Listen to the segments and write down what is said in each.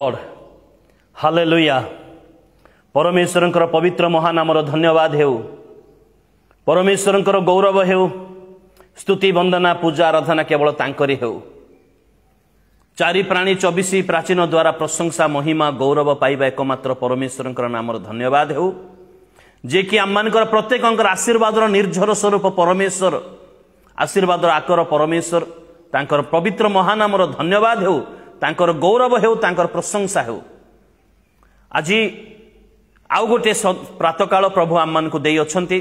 Lord hallelujah. परमेश्वरंकर पवित्र महानामर धन्यवाद हेउ, परमेश्वरंकर गौरव हेउ, स्तुति वंदना पूजा आराधना केवल तांकरी हेउ। चारि प्राणी 24 प्राचीन द्वारा प्रशंसा महिमा गौरव पाइबा एकमात्र परमेश्वरंकर नामर धन्यवाद हेउ, जे कि आममानकर प्रत्येकंकर आशीर्वाद निर्झर स्वरूप परमेश्वर, आशीर्वाद आकर परमेश्वर तांकर पवित्र महानामर धन्यवाद हेउ, तांकर गौरव हेउ, तांकर प्रशंसा हेउ। आज आउ गोटे प्रातकाल प्रभु आम को दे अछंती,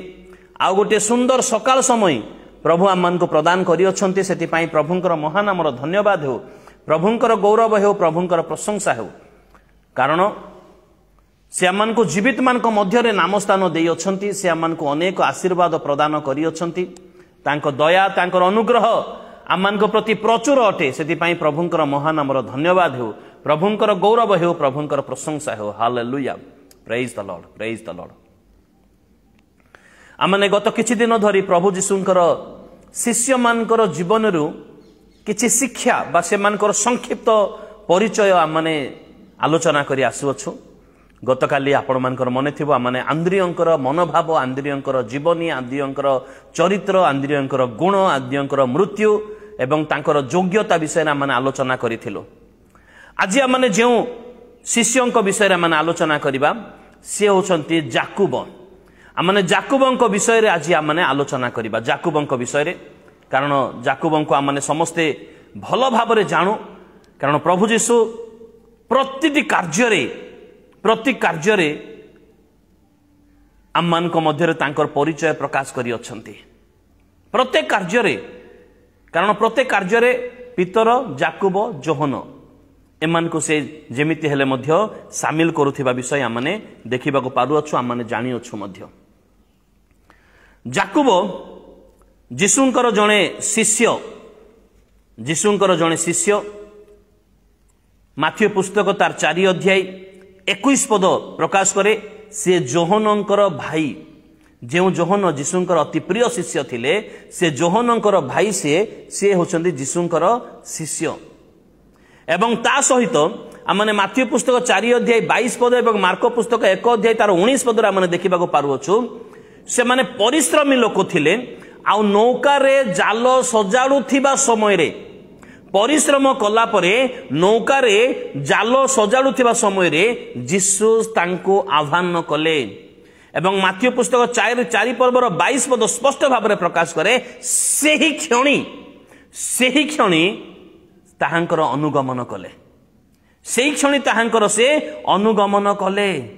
आउ गोटे सुंदर सकाल समय प्रभु आम को प्रदान करि अछंती। सेति पई प्रभुंकर महानामर धन्यवाद हेउ, प्रभुंकर गौरव हेउ, प्रभुंकर प्रशंसा हेउ। कारण से आम को जीवित मान मध्य नाम स्थान दे अछंती, से आम को अनेक आशीर्वाद प्रदान करि अछंती। तांको दया तांकर अनुग्रह आम प्रति प्रचुर अटे। से प्रभुंकर महानामर धन्यवाद हेउ, प्रभुंकर गौरव हेउ, प्रभुंकर प्रशंसा हेउ। Hallelujah, praise the Lord, praise the Lord. आमने गत किछि दिन धरी प्रभु जीशुंकर शिष्य मानकर जीवन रु किछि शिक्षा बा से मानकर संक्षिप्त परिचय आमने आलोचना करि आसुअछु। गतकाली आपण मानकर मने थिबो आमने आंद्रियंकर मनोभाव, आंद्रियंकर जीवनी, आंद्रियंकर चरित्र, आंद्रियंकर गुण, आंद्रियंकर मृत्यु एवं तांकर योग्यता विषय आमने आलोचना करिथिलो। आज आमने जे शिष्यंक विषय आमने आलोचना करिबा से होचंती जाकुब। आमने जाकुबंक विषय रे आज आमने आलोचना करिबा, जाकुबंक विषय रे। कारण जाकुबंक आमने समस्ते भल भाबरे जानू, कारण प्रभु जीशु प्रति कार्य आम मान मध्य तांकर परिचय प्रकाश करि अछंती। प्रत्येक कार्य, कारण प्रत्येक कार्य पितर जाकुब जोहन एमान को से जेमिति हेले मध्य सामिल करुथिबा विषय आमने देखिबा को पारुअछु, आमने जानि अछु मध्य। जाकुब जीशुंकर जणे शिष्य, जीशुंकर जणे शिष्य। माथ्यू पुस्तक तार 4 अध्याय 21 पद प्रकाश करे। से जोहनंकर भाई, जो जोहन जीशुंकर अति प्रिय शिष्य थिले, से जोहनंकर भाई से होचंदी जीशुंकर शिष्य। एवं ता सहित आमने माथ्यू पुस्तक 4 अध्याय 22 पद एवं मार्को पुस्तक 1 अध्याय तार 19 पद आमने देखिबा को पारुअछु। से माने परिश्रमी लोक थिले, आ नौका रे जाल सजाड़ुथिबा समय रे, परिश्रम कला परे नौका रे जाल सजाड़ुथिबा समय रे जीशु तांको आह्वान कले। एवं माथ्यू पुस्तक 4 पर्वर 22 पद स्पष्ट भाव में प्रकाश करे। सेही क्षणी ताहांकर अनुगमन कले, सेही क्षणी ताहांकर से अनुगमन कले,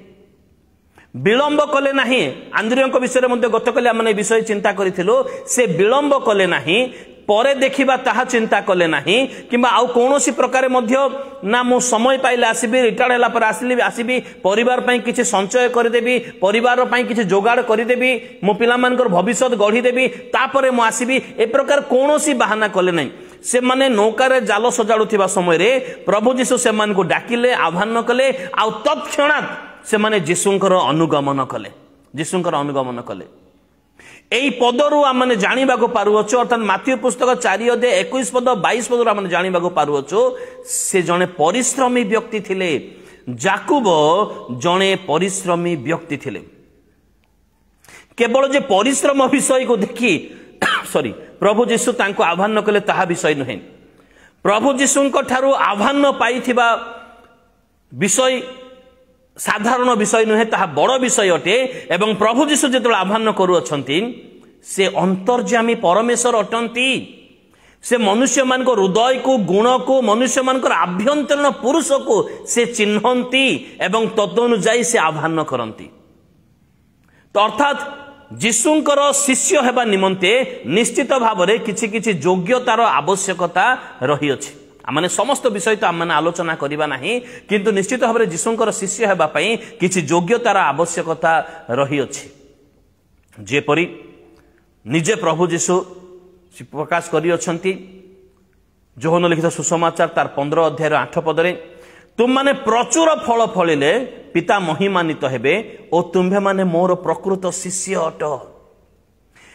विलंब कले नाही। आंद्रियंक विषय मध्य गतकाली आमने विषय चिंता करिथिलो। से विलंब कले नाही, परे देखिबा ताहा चिंता कले नाही, किंबा आउ कोनोसी प्रकार मध्य ना मो समय पाइले आसीबी, रिटायर्ड होला पर आसीबी, परिवार पई किछि संचय करि देबी, परिवार पई किछि जोगाड़ करि देबी, मो पिला मानकर भविष्यत गढ़ी देबी, तापरे मो आसीबी, ए प्रकार कोनोसी बहाना कले नाही। से माने नौका रे जाल सजाड़ुथिबा समय रे प्रभु जीशु से मान को डाकिले, आह्वान कले, आ तत्क्षणात से माने जीशुंकर अनुगमन कले, जीशुंकर अनुगमन कले। एई पदरु आमने जानिबा को पारुअछु, अर्थात माथ्यू पुस्तक 4 अध्याय 21 पद 22 पदरु आमने जानिबा को पारुअछु। से जणे परिश्रमी व्यक्ति थिले, जाकुब जणे परिश्रमी व्यक्ति थिले। केवल जे परिश्रम विषय को देखि प्रभु जीशु तांको आह्वान कले ताहा विषय नुहे। प्रभु जीशुंक ठारू आह्वान पाइथिबा विषय साधारण विषय नुहे, ताहा बड़ विषय अटे। एवं प्रभु जीशु जेतबेले आह्वान करूअछंती, से अंतर्यामी परमेश्वर अटंती। से मनुष्य मान को हृदय को, गुण को, मनुष्य मान को आभ्यंतरण पुरुष को से चिन्हंती एवं तदनुଯାयी से आह्वान करंती। तो अर्थात जीशुंकर शिष्य हेबा निमंते निश्चित भाव में किछि किछि योग्यतार आवश्यकता रही अछि। आमने समस्त विषय तो आमने आलोचना करिबा नाही, किंतु निश्चित भाव में जीशुंकर शिष्य हेबा पई किछि योग्यतार आवश्यकता रही अछि। जेपरि निजे प्रभु जीशु प्रकाश करि अछंती जोहन लिखित सुसमाचार तार 15 अध्याय 8 पदरे, तुम माने प्रचुर फल फलिले पिता महिमान्वित हेबे, ओ तुम्भे माने मोर प्रकृत शिष्य अट।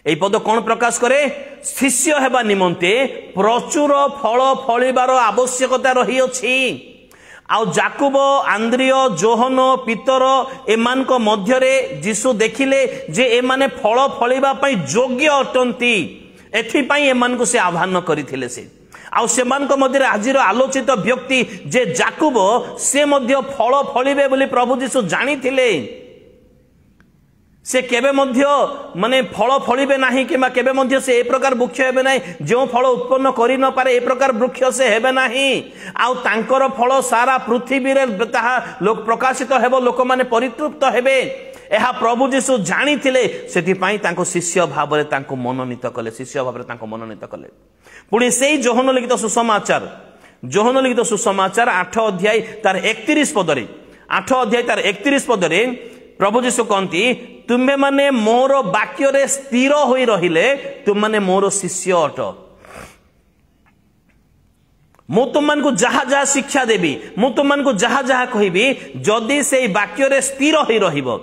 এই পদ কোন প্রকাশ করে? শিষ্য হেবা নিমন্তে প্রচুর ফল ফলিবার আবশ্যকতা রহিଅछि। आउ जाकुब आंद्रिय जोहन पीतर एमान को मध्यरे जीसु देखिले जे एमाने फल फलिबा पई योग्य अटंती एथि पई एमान को से आह्वान करिथिले से आउ सेमान को मध्यरे आजिर आलोचित व्यक्ति जे जाकुब से मध्य फल फलिबे बोली प्रभु जीसु जानिथिले से केबे मध्य माने फल फलिबे नाही किबा केबे मध्य से ए प्रकार वृक्ष हेबे नाही जो फल उत्पन्न करि न पारे ए प्रकार वृक्ष से हेबे नाही आउ तांकर फल सारा पृथ्वी रे ताहा लोक प्रकाशित हेबो लोक माने परितृप्त हेबे एहा प्रभु जीसु जानिथिले सेति पई तांको शिष्य भाबरे तांको मनोनीत कले शिष्य भाबरे तांको मनोनीत कले पुणी सेही जोहन लिखित सुसमाचार 8 अध्याय तार 31 पदरे 8 अध्याय तार 31 पदरे प्रभु जीसु कहती तुम्हें माने मोर वाक्य रे स्थिर होई रहिले तुम माने मोर शिष्य अट मु तुम मान को जहा जहा शिक्षा देवी मु तुम मान को जहा जहा कहबी जदि से वाक्य रे स्थिर होई रहिबो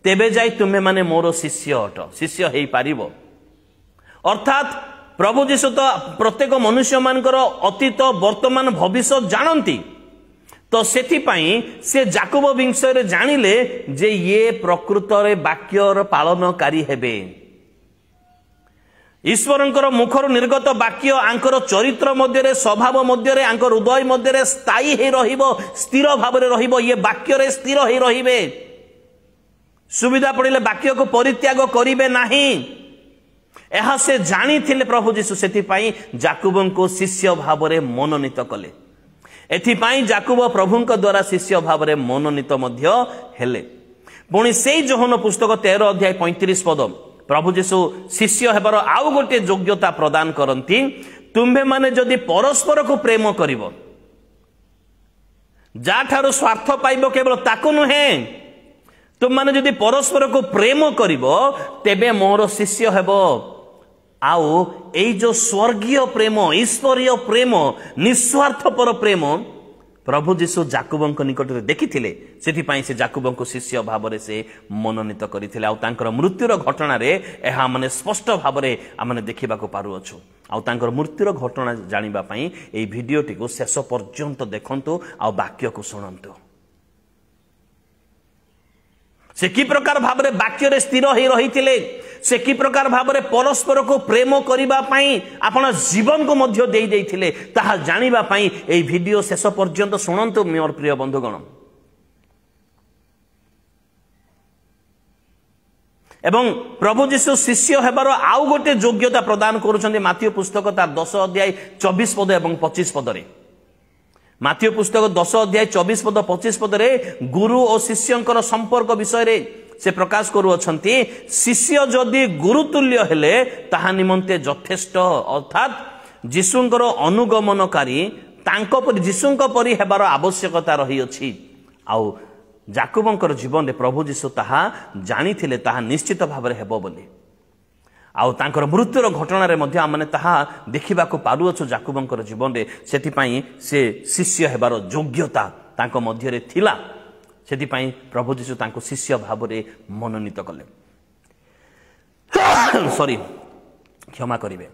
तेबे जाई तुम्हें माने मोर शिष्य अट शिष्य हेई पारिबो अर्थात प्रभु जीसु तो प्रत्येक मनुष्य मानकर अतीत वर्तमान भविष्य जानती तो सेति पई से जाकुब विषय जानिले जे ये प्रकृत रे वाक्यर पालनकारी हेबे ईश्वरंकर मुखर निर्गत वाक्य आंकर चरित्र मध्यरे स्वभाव मध्यरे आंकर हृदय मध्यरे स्थायी हे रहिबो स्थिर भावरे रहिबो ये वाक्य रे स्थिर हे रहिबे सुविधा पड़िले वाक्य को परित्याग करिवे नाही एहा से जानी थिले प्रभु जीसु सेति पई जाकुबन को शिष्य भावरे मनोनीत कले एथिपाई जाकुब प्रभुंक द्वारा शिष्य भावरे मनोनीत मध्य हेले पुणी सेई जोहन पुस्तक 13 अध्याय 35 पद प्रभु जीसु शिष्य हेबार आउ गोटे योग्यता प्रदान करती तुम्भे माने जदि परस्पर को प्रेम करिवो जा ठारो स्वार्थ पाइबो केवल ताको नुहे तुम माने जदि परस्पर को प्रेम करिवो तेबे मोर शिष्य हेबो आउ एई जो स्वर्गीय प्रेम ईश्वरीय प्रेम निस्वार्थपर प्रेम प्रभु जीसु जाकुबंक निकट रे देखिथिले सेति पई से जाकुबंक शिष्य भावरे से मनोनीत करिथिले आउ तांकर मृत्युर घटना रे एहा माने स्पष्ट भावरे आमने देखिबा को पारु अछु आउ तांकर मृत्युर घटना जानिबा पई एई भिडियोटी को शेष पर्यंत देखंतु आउ वाक्य को सुनंतु से की प्रकार भावरे वाक्य रे स्थिर होई रहिथिले से की प्रकार भावरे परस्पर को प्रेम करिबा पई आपण जीवन को मध्य देई देइथिले ताहा जानिबा पई एई वीडियो शेष पर्यंत सुनंतु मोर प्रिय बंधुगण एवं प्रभु जीसु शिष्य हेबार आउ गोटे योग्यता प्रदान करूछन्ते माथ्यू पुस्तक तार 10 अध्याय 24 पद एवं 25 पदरे माथ्यू पुस्तक 10 अध्याय 24 पद 25 पदरे गुरु और शिष्यंकर संपर्क विषय रे से प्रकाश करूछन्ति शिष्य जदि गुरुतुल्य हेले ताहा निमंते यथेष्ट अर्थात जीशुंकर अनुगमनकारी तांको परि जीशुंक परि हेबार आवश्यकता रही अछि आउ जाकुबंकर जीवन रे प्रभु जीशु ताहा जानिथिले ताहा निश्चित भाबरे हेबो बोली आउ तांकर मृत्युर घटना रे मध्य आमने ताहा देखिबा को पारु अछु जाकुबंकर जीवन रे सेति पई से शिष्य हेबार योग्यता तांको मध्य रे थिला सेति पई प्रभु जीशु तांको शिष्य भाबरे मनोनीत कले सॉरी क्षमा करिवे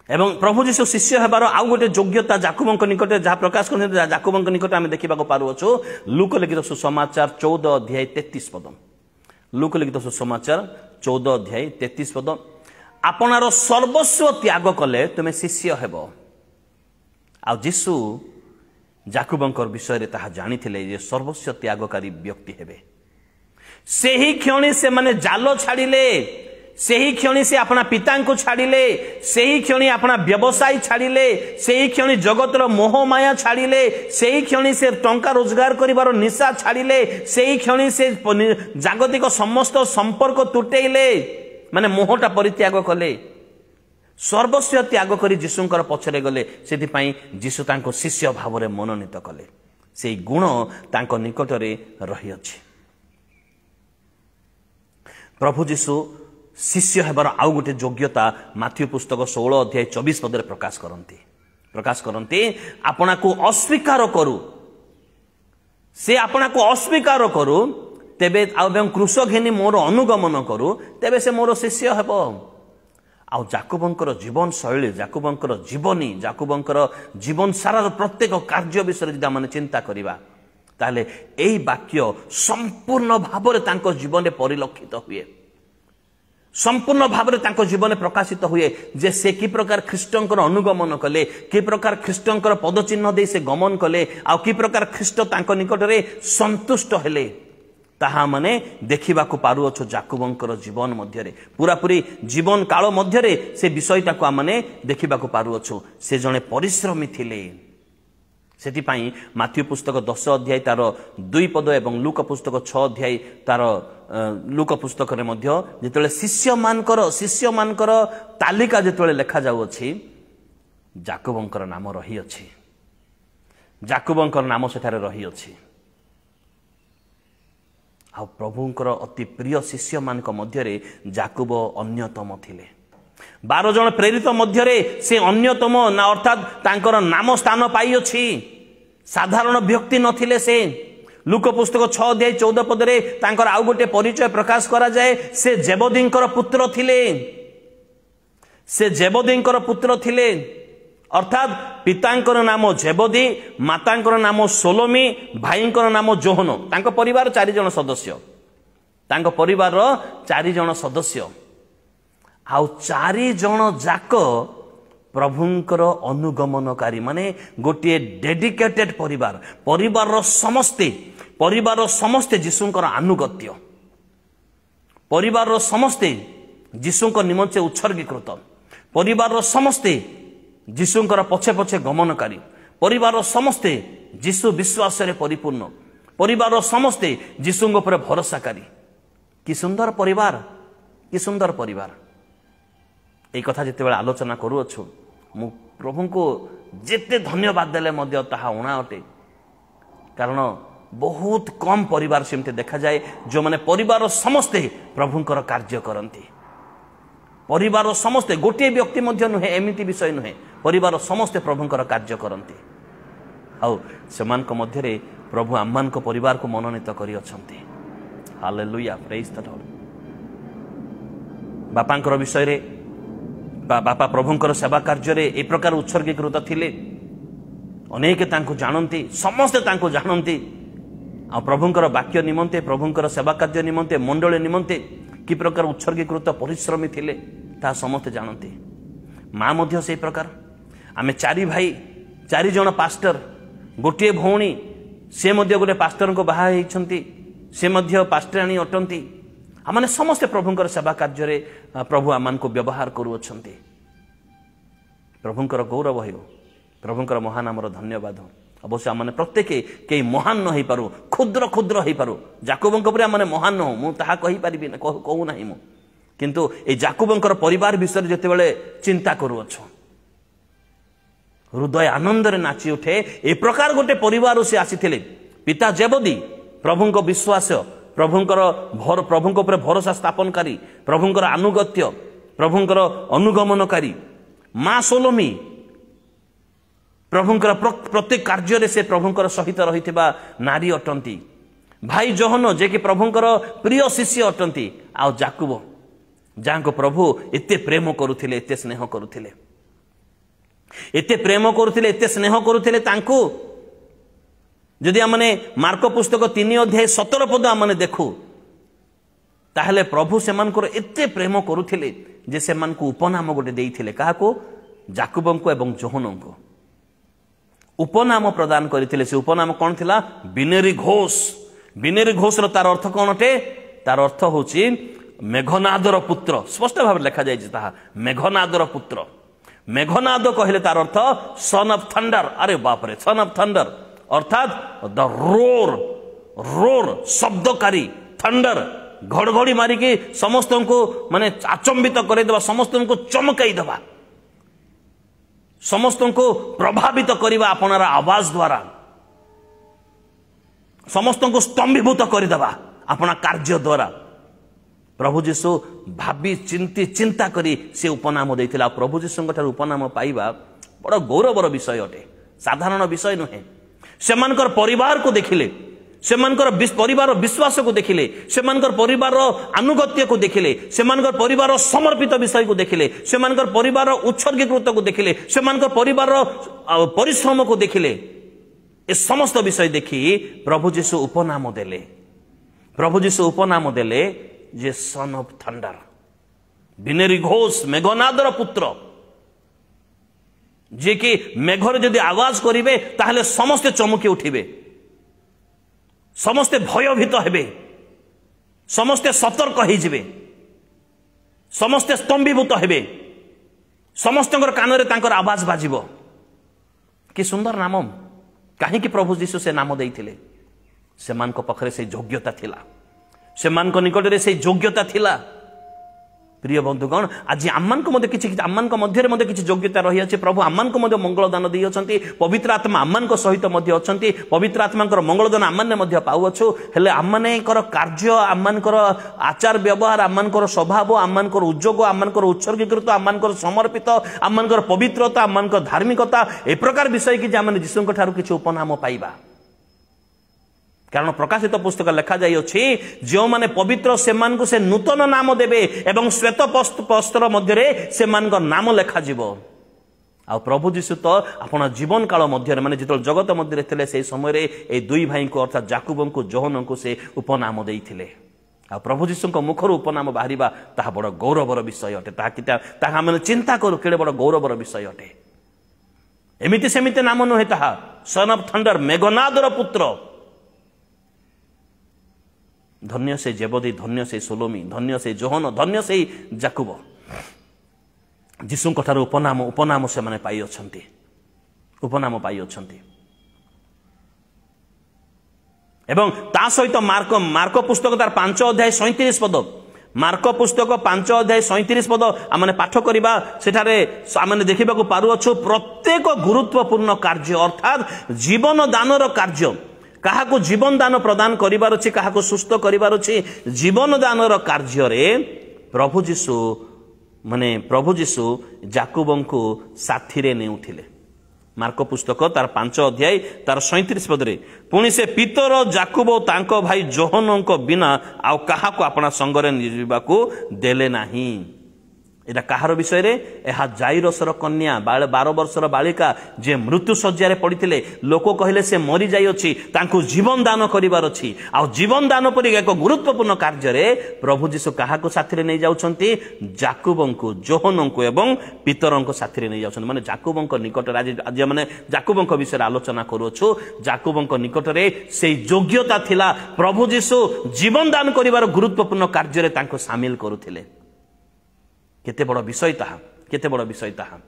एवं प्रभु जीशु शिष्य हेबार आउ गोटे योग्यता जाकुबंक निकट जहाँ प्रकाश करते जाकुबंक निकट आम देखा पारु अछु लूक लिखित सुसमाचार 14 अध्याय 33 पद लूक लिखित सुसमाचार 14 अध्याय 33 पद आपनार सर्वस्व त्याग कले तुमे शिष्य हेब आ जीशु जाकुबंकर विषय रे ताहा जानिथिले जे सर्वस्व त्यागकारी व्यक्ति हेबे सेही क्षणी से माने जाल छाड़िले सेही क्षणी से अपना पिता को छाड़िले सेही क्षणी अपना व्यवसाय छाड़िले सेही क्षणी जगतर मोह माया छाड़िले सेही क्षणी से टंका रोजगार करिवार निशा छाड़िले सेही क्षणी से जागतिक समस्त संपर्क तुटेइले माने मोहटा परित्याग कले सर्वस्व त्याग करी जीशुंकर पछरे गले सेति पई जीशु तांको शिष्य भावरे मनोनीत कले सेही गुण तांको निकटरे रही अछि प्रभु जीशु शिष्य हेबार आउ गोटे योग्यता माथ्यू पुस्तक 16 अध्याय 24 पदरे प्रकाश करते आपना को अस्वीकार करू से आपना को अस्वीकार करू तेबे क्रूस घेनी मोर अनुगमन करू तेबे से मोर शिष्य हेब आउ जाकुबंकर जीवन शैली जाकुबंकर जीवनी जाकुबंकर जीवन सारा प्रत्येक कार्य विषय यदि आम चिंता करवा ताले एही वाक्य संपूर्ण भाव में जीवन में परिलक्षित हुए संपूर्ण भाव में जीवन में प्रकाशित हुए जे से कि प्रकार ख्रीष्टंकर अनुगमन कले कि प्रकार ख्रीष्टंकर पदचिन्ह दे से गमन कले आउ कि प्रकार ख्रीष्ट तांको निकटरे संतुष्ट हेले ताहा माने देखिबा को पारुअछ जाकुबंकर जीवन मध्यरे पूरा पूरी जीवन काल मध्यरे से विषयटा को आमने देखिबा को पारुअछ से जने परिश्रमी थिले सेति पई माथ्यू पुस्तक 10 अध्याय तार 2 पद एवं लूका पुस्तक 6 अध्याय तार लूका पुस्तक रे मध्य जेतले शिष्य मानकर तालिका जेतले लेखा जाउ अछि जाकुबंकर नाम रही अछि जाकुबंकर नाम सेठारे रही अछि आ प्रभुंकर अति प्रिय शिष्य मानक मध्यरे जाकुब अन्यतम थिले 12 जन प्रेरित मध्यरे से अन्यतम ना अर्थात तांकर नाम स्थान पाई अछि साधारण व्यक्ति नथिले से लूका पुस्तक 6 अध्याय 14 पदरे तांकर आउ गोटे परिचय प्रकाश करा जाए से जेबदींकर पुत्र थिले से जेबदींकर पुत्र थिले अर्थात पितांकर नाम जेबदी मातांकर नाम सोलोमी भाईंकर नाम जोहन तांको परिवार 4 जन सदस्य तांको परिवार 4 जन सदस्य आउ 4 जन जाक प्रभुंकर अनुगमनकारी माने गोटे डेडिकेटेड परिवार समस्ते जीशुंकर अनुगत्य परिवार समस्ते जीशुंकर निमंते उत्सर्गीकृत परिवार समस्ते जीशुंकर पछे पछे गमनकारी परिवार समस्ते जीशु विश्वास रे परिपूर्ण परिवार समस्ते जीशुंग पर भरोसाकारी कि सुंदर परिवार एक कथा जिते आलोचना करूछु मु प्रभु को जेते धन्यवाद देले मध्य ताहा उणा अटे कारण बहुत कम परिवार सेमते देखा जाए जो माने परिवार समस्ते प्रभुंकर कार्य करती परिवार समस्ते गोटे व्यक्ति मध्य नुहे एमिति विषय नुहे परिवार समस्ते प्रभुंकर कार्य करती आउ सेमानक मध्यरे प्रभु आम्मानक परिवार को मनोनीत करि अछंती हालेलुया प्रेज द लॉर्ड बापांकर विषय रे बापा प्रभुंकर सेवा कार्य रे ए प्रकार उत्सर्गीकृत थिले अनेक तांको जानती समस्ते तांको जानती आ प्रभुंकर वाक्य निमंते प्रभुंकर सेवा कार्य निमंते मंडली निमंते कि प्रकार उत्सर्गीकृत परिश्रमी थिले ता समस्ते जानती माँ मध्य से प्रकार आमे 4 भाई 4 जन पास्टर गोटे भौणी से मध्य गोटे पास्टर को बाहा होइछंती से मध्य पास्टराणी अटंती आमने समस्ते प्रभुंकर सेवा कार्य रे प्रभु आमान को व्यवहार करूछंती प्रभुंकर गौरव हो प्रभुंकर महानामर धन्यवाद अवश्य आमने प्रत्येक कई महान न हो पारू क्षुद्र क्षुद्र हो पारू जाकुबंक परे आमने महान न हो मु ताहा कहि परिबि न कहू नाही मु किंतु ए जाकुबंकर परिवार विषय जेते बेले चिंता करूछ हृदय आनंद रे नाची उठे ए प्रकार गोटे परिवार से आसीथिले पिता जेबदी प्रभुंक विश्वास प्रभुंकर प्रभुंक ऊपर भरोसा स्थापनकारी प्रभुंकर अनुगत्य प्रभुंकर अनुगमनकारी माँ सोलोमी प्रभुंकर प्रत्येक कार्य रे से प्रभुंकर सहित रहिथिबा नारी अटंती भाई जोहन जे कि प्रभुंकर प्रिय शिष्य अटंती आ जाकुब जाको प्रभु एते प्रेम करुथिले एते स्नेह करुथिले एते प्रेम करुथिले एते स्नेह करुथिले तांको जदि आमने मार्क पुस्तक 3 अध्याय 17 पद आमने देखु ताहले प्रभु सेमानकर एते प्रेम करुथिले जे सेमानकु उपनाम गोटे देइथिले काहाको जाकुबंको एवं जोहनंको उपनाम प्रदान करथिले से उपनाम कोन थिला बिनेरी घोष रो तार अर्थ कोन अटे तार अर्थ होची मेघनादर पुत्र स्पष्ट भाव लिखा जाय ताहा मेघनादर पुत्र मेघनाद कहले तार अर्थ सन ऑफ थंडर अरे बाप रे सन ऑफ थंडर अर्थात द रोर शब्दकारी थंडर घड़घड़ी मारिकी समस्त को माने आचंबित करदेवा समस्त को चमकाई देवा समस्त को प्रभावित करवा अपनार आवाज द्वारा समस्त को स्तंभीभूत करदेवा अपना कार्य द्वारा प्रभु जीशु भावी चिंता करी से उपनाम देइथिला प्रभु जीशु उपनाम पाइबा बड़ गौरवर विषय अटे साधारण विषय नुहे सेमानकर परिवार को देखिले सेमानकर परिवार विश्वास को देखिले, सेमानकर परिवार अनुगत्य को देखिले, सेमानकर परिवार समर्पित विषय को देखिले, सेमानकर परिवार उत्सर्गीकृत को देखिले, सेमानकर परिवार परिश्रम को देखिले। ए समस्त विषय देखी प्रभु जीशु उपनाम देले। प्रभु जीशु उपनाम देले जे सन ऑफ थंडर, बिनेरी घोष मेघनादर पुत्र, जे कि मेघर जदि आवाज करिवे ताहले समस्ते चमकी उठिबे, समस्ते भयभीत हेबे, समस्ते सतर्क होइजिबे, समस्ते स्तंभीभूत हेबे, समस्तଙ୍କର कानरे तांकर आवाज बाजिबो। कि सुंदर नाम! काहे प्रभु जीशु से नाम देइथिले? सेमानक पखरे से योग्यता थिला, सेमानक निकटरे से योग्यता थिला। प्रिय बंधुगण, आज आम्मानक मध्य किछि आम्मानक मध्यरे मध्य किछि योग्यता रहि अछि। प्रभु आम्मानक मध्य मंगल दान देइ अछंती, पवित्र आत्मा आम्मानक सहित मध्य अछंती, पवित्र आत्माकर मंगल दान आम्माने मध्य पाउ अछु। हेले आम्मानेकर कार्य, आम्मानकर आचार व्यवहार, आम्मानकर स्वभाव, आम्मानकर उद्योग, आम्मानकर उत्सर्गीकृत, आम्मानकर समर्पित, आम्मानकर पवित्रता, आम्मानकर धार्मिकता, ए प्रकार विषय कि जे आम्माने यीशुଙ୍କ ठारू किछि उपनाम पाइबा। कारण प्रकाशित पुस्तक लिखा जाइए, जो माने पवित्र सेमान को से नूतन नाम देवे एवं श्वेत वस्त्र मध्य से नाम लिखा जीवो। आ प्रभु जीशु तो आपण जीवन काल मध्य माने जितल जगत मध्य थे से समय ए दुई भाई को अर्थात जाकुब को जोहन को से उपनाम देइथिले। आ प्रभु जीशु मुखर उपनाम बाहरिबा ताहा बड़ गौरवर विषय अटे। ताहा माने चिंता करू केड़े बड़ गौरवर विषय अटे। एमिति सेमिति नाम नुहे ताहा, सन ऑफ थंडर, मेघनादर पुत्र। धन्य से जेबदी, धन्य से सोलोमी, धन्य से जोहन, धन्य से जाकुब। जीशुଙ୍କ ଠାରୁ उपनाम से माने पाई अछंती, उपनाम पाई अछंती। एवं ता सहित मार्क पुस्तक तार 5 अध्याय 37 पद, मार्क पुस्तक 5 अध्याय 37 पद आमने पाठ करिबा। सेठारे आमने देखिबाकू पारु अछु प्रत्येक गुरुत्वपूर्ण कार्य अर्थात जीवन दानर कार्य, काहाको जीवन दान प्रदान करिबार अछि, काहाको सुस्थ करिबार अछि, जीवन दानर कार्य रे प्रभु जीशु जाकुबंको साथी रे नेउथिले। मार्क पुस्तक तार 5 अध्याय तार 37 पदरे, पुणी से पितर जाकुब तांको भाई जोहनंको बिना आउ काहाको आपणा संगरे निजिबाकू देले नाही। एटा कहार विषय रे? एहा जाइरसर कन्या 12 वर्षर बालिका जे मृत्यु शज्या रे पड़िथिले, लोक कहिले से मरी जाई अछि, तांको जीवन दान करिवार अछि। आ जीवन दान परि एक गुरुत्वपूर्ण कार्य रे प्रभु जीशु काहाको साथी रे नै जाउछंती? जाकुबंको, जोहनंको एवं पितरंको साथी रे नै जाउछंती। माने जाकुबंको निकट आज माने जाकुबंको विषय आलोचना करूछु। जाकुबंको निकट रे से योग्यता थिला, प्रभु जीशु जीवन दान करिवार गुरुत्वपूर्ण कार्य रे तांको शामिल करूथिले। केते बड़ विषय ताहा, केते बड़ विषय ताहा।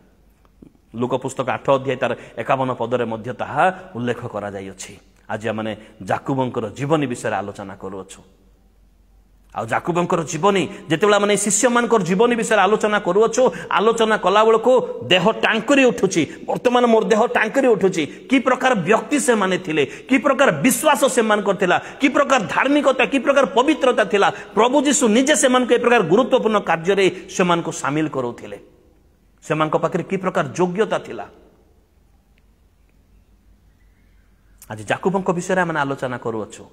लूका पुस्तक 8 अध्याय तार 51 पदरे मध्य ताहा उल्लेख करा जाई अछि। आज माने जाकुबंकर जीवनी विषय आलोचना करूछु। आ जाकुबंकर जीवनी जेतेबेला माने शिष्य मानकर जीवनी विषय आलोचना करूछु, आलोचना कला बेलको देह टांकरी उठुची। वर्तमान मोर देह टांकरी उठुची। की प्रकार व्यक्ति से माने थिले, की प्रकार विश्वास से मान करथिला, की प्रकार धार्मिकता, की प्रकार पवित्रता थिला। प्रभु जीशु निजे से मान को ए प्रकार गुरुत्वपूर्ण कार्य रे से मान को शामिल करूथिले। से मान को पाखरे की प्रकार योग्यता थिला। आज जाकुबंक विषय माने आलोचना करूछु।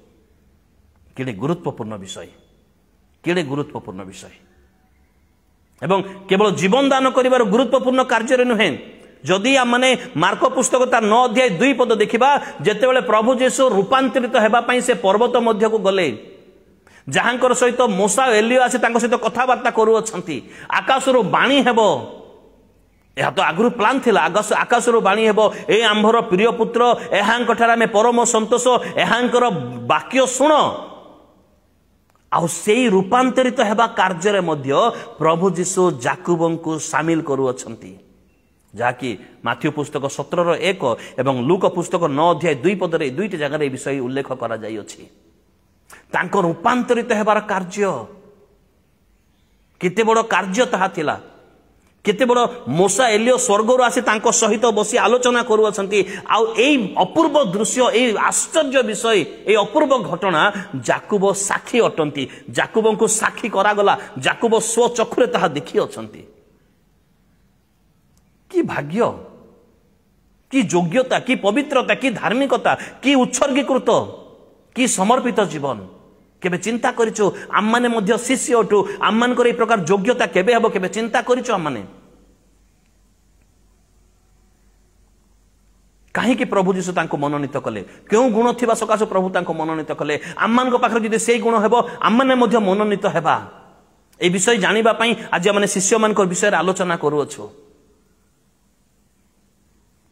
केडे गुरुत्वपूर्ण विषय, केड़े गुरुत्वपूर्ण विषय। एवं केवल जीवन दान करिवार गुरुत्वपूर्ण कार्य नुहे। जदि आमने मार्क पुस्तक तार 9 अध्याय 2 पद देखिबा, जेतेबेले प्रभु जीशु रूपांतरित हेबा पई से पर्वत मध्य को गले, जहांकर सहित मूसा एलिया आसी तांको सहित कथाबार्ता करू अछंती। आकाशरु बाणी हेबो, यह तो आगुरु प्लान थिला। आकाशरु बाणी हेबो, ए आंभर प्रिय पुत्र, एहांक ठारा में परम संतोष, एहांकर वाक्य सुण। आउ सेई रूपांतरित हेबा कार्य रे मध्य प्रभु जीशु जाकुबंको शामिल करू अछंती। जाकी माथ्यू पुस्तक 17:1 एवं लूक पुस्तक 9 अध्याय 2 पदरे दुईटी जगह रे विषय उल्लेख करा जाई अछि। तांको रूपांतरित हेबार कार्य केते बड़ कार्य ताहा थिला। केते बड़ मूसा एलिया स्वर्गरु आसी तांको सहित बसी आलोचना करू अछंती। आ एई अपूर्व दृश्य, एई आश्चर्य विषय, एई अपूर्व घटना जाकुब साक्षी अटंती। जाकुबंको साक्षी करा गला, जाकुब स्व चक्षुरे ताहा देखि अछंती। की भाग्य, की योग्यता, की पवित्रता, की धार्मिकता, की उत्सर्गीकृत, कि समर्पित जीवन केबे चिंता करिचो आम माने मध्य शिष्य अटू आम मानकर ए प्रकार योग्यता केबे हबो केबे चिंता करिचो आम माने कहीं प्रभु जीशु तांको मनोनीत कले क्यों गुण थिबा सकाश प्रभु तांको मनोनीत कले आम मान पाखरे जदि सेई गुण हेबो आम माने मध्य मनोनीत हेबा ए विषय जानिबा पई आज माने शिष्य मान विषय आलोचना करूअछु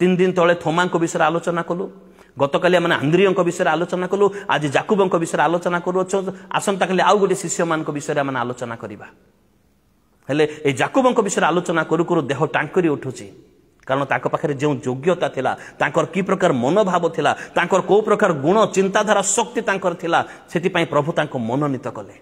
3 दिन तले थोमा विषय आलोचना कलु गतकाली आम आंद्रियों विषय आलोचना कलु आज जाकुबों विषय आलोचना करूअछु आसंता काली आउ गोटे शिष्य मान विषय आम आलोचना करिबा हेले ए जाकुबों विषय आलोचना करू करू देह टांकरी उठुची कारण तांको पाखरे जो योग्यता थिला तांकर की प्रकार मनोभाव थिला तांकर को प्रकार गुण चिंताधारा शक्ति तांकर थिला सेति पई प्रभु तांको मनोनीत कले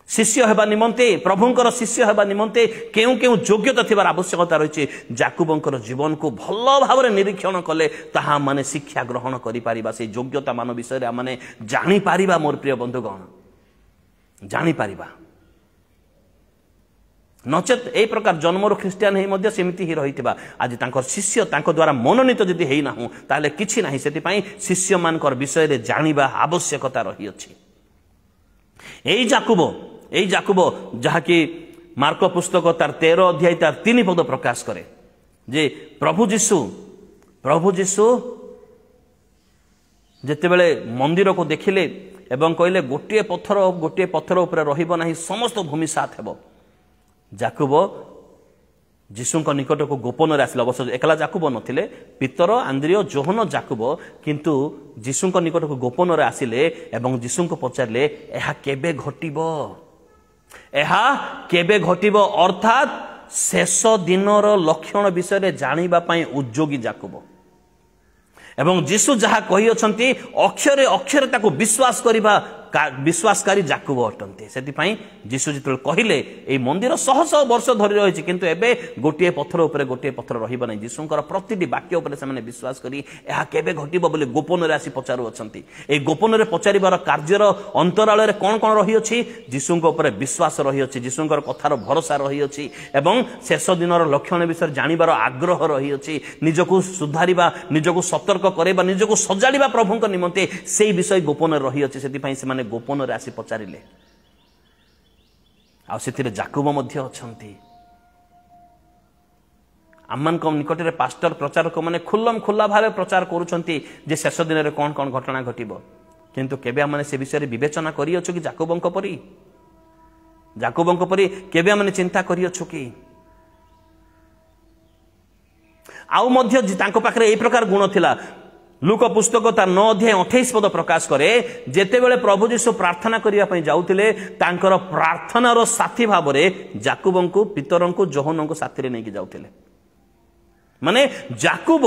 शिष्य हेबा निमंते प्रभुंकर शिष्य हेबा निमंते केउ केउ योग्यता थिबार आवश्यकता रहिछि जाकुबंकर जीवन को भल भावरे निरीक्षण कले ताहा माने शिक्षा ग्रहण करि पारिबा से योग्यता मान विषय माने जानि पारिबा मोर प्रिय बंधुगण जानि पारिबा नचेत ए प्रकार जन्मर ख्रिस्टियान हे सेमती ही रही आज तांकर शिष्य तांको द्वारा मनोनीत जदि हेई नाहु ताले किछि नाही सेति पई शिष्य मानकर विषय रे जानिबा आवश्यकता रही अछि एई जाकुबो जहा कि मार्क पुस्तक तार 13 अध्याय तार 3 पद प्रकाश करे जे प्रभु जीशु जेतेबेले मंदिर को देखिले एवं कहले गोटे पत्थर ऊपर रहिबो नाही समस्त भूमि साथ हेबो जाकुब जीशुଙ୍କ निकट को गोपन रे आसिला अवश्य एकला जाकुब नथिले पितर आंद्रिय जोहन जाकुब किंतु जीशुଙ୍କ निकट को गोपन रे आसिले एवं जीशुଙ୍କୁ पचारले एहा केबे घटिबो अर्थात शेष दिनर लक्षण विषय रे जानिबा पई उद्योगी जाकुब एवं जीशु जहा कहि अछंती अक्षरे अक्षरे ताको विश्वास करिबा विश्वासकारी जाकुब अटंती सेति पई जीशु जितल कहिले ए मंदिर शह शह वर्ष धरि रहिछि किंतु एबे गोटे पत्थर ऊपर गोटे पत्थर रहिबा नै जीशुंकर प्रतिटी वाक्य ऊपर से माने विश्वास करी एहा केबे घटिबो बोले गोपन रे आसी पचारु अछंती ए गोपन रे पचारिबार कार्यर अंतराल रे कोन कोन रहि अछि जीशुंक ऊपर विश्वास रहि अछि जीशुंकर कथार भरोसा रहि अछि एवं शेष दिनर लक्षण विषय जानिबार आग्रह रहि अछि निजको सुधारिबा निजको सतर्क करेबा निजको सजाडिबा प्रभुंक निमंते सेही विषय गोपन रहि अछि सेति पई से माने गोपन रे आसी पचारिले आ सेतिरे जाकुब मध्य अछंती आमान को निकट रे पास्टर प्रचारक माने खुल्लम खुल्ला भारे प्रचार करूछंती जे शेष दिन रे कोन कोन घटना घटिबो किंतु केबे माने से विषय रे विवेचना करियछु कि जाकुबंक परी केबे माने चिंता करियछु कि आउ मध्य तांको पाखरे ए प्रकार गुण थिला लूक पुस्तक तार 9 अध्याय 28 पद प्रकाश करे जेते बेले प्रभु जीशु प्रार्थना करिया पई जाउतिले तांकर प्रार्थनार साथी भाबरे जाकुबंकु पितरंकु जोहनंकु साथी रे नेकी जाउतिले माने जाकुब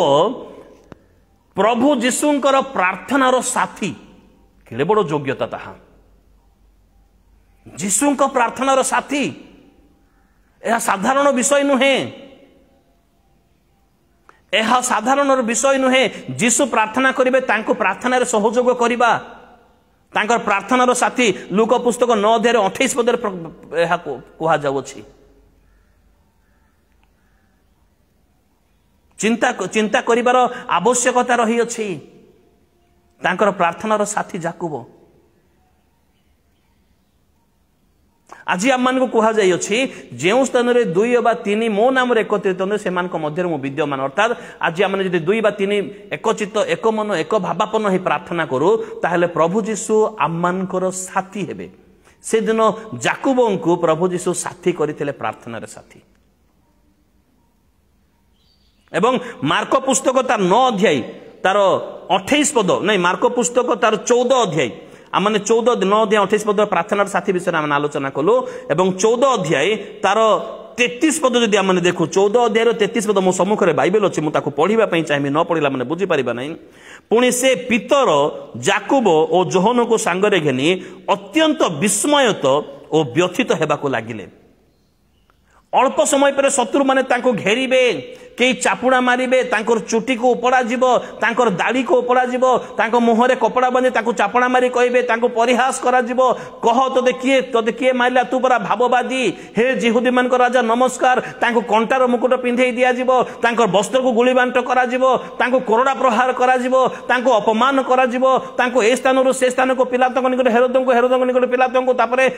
प्रभु जीशुंकर प्रार्थनार साथी केले बड़ योग्यता ताहा जीशुंक प्रार्थनार साथी एहा साधारण विषय नुहे यह साधारण विषय नुहे जीशु प्रार्थना करिवे तांको प्रार्थना रे सहयोग करिबा तांकर प्रार्थनार साथी लूक पुस्तक 9 अध्याय 28 पद रे एहा कुहा जाउछि चिंता करिबार आवश्यकता रही अछि तांकर प्रार्थनार साथी जाकुब आज आम मान को कह जाइए जो स्थान में 2 वा 3 मो नाम एकत्रित से मध्य विद्यमान अर्थात आज आम 2 वा 3 एकचित एक मन एक भावापन्न ही प्रार्थना करूँ ताहले प्रभु जीशु आम मानकर साथी हेबे से दिन जाकुबों को प्रभु जीशु साथी करथिले प्रार्थनार साथी एवं मार्क पुस्तक तार 9 अध्याय तार 28 पद नहीं मार्क पुस्तक तार 14 अध्याय आमने 9 अध्याय 28 पद प्रार्थनार साथी विषय आम आलोचना कलु एवं 14 अध्याय तार 33 पद जदि आमने देखु 14 अध्याय 33 पद मो सम्मुख रे बाइबल अछि मु ताको पढिबा पई चाहिबे न पढिला माने बुझी परिबा नै पुणी से पितर जाकुब ओ जोहन को सांगरे घेनी अत्यंत विस्मयत ओ व्यथित हेबाको लागिले अल्प समय पर शत्रु माने ताको घेरिबे कई चापुड़ा मारिबे तांकर चुटी को उपड़ा जीवो तांकर दाढ़ी को उपड़ा जीवो तांको मुहरे कपड़ा बांधि तांको चापुड़ा मारी कहबे तांको परिहास करा जीवो कह तोते किए मारिला तू परा भाववादी हे जिहुदी मान राजा नमस्कार तांको कंटार मुकुट पिंधे दिया जीवो तांकर वस्त्र को गुली बांट करा जीवो तांको कोरडा प्रहार करा जीवो तांको अपमान करा जीवो तांको ए स्थान रो से स्थान को पिलातों निकट हेरोदों निकट पिलातों को तापरे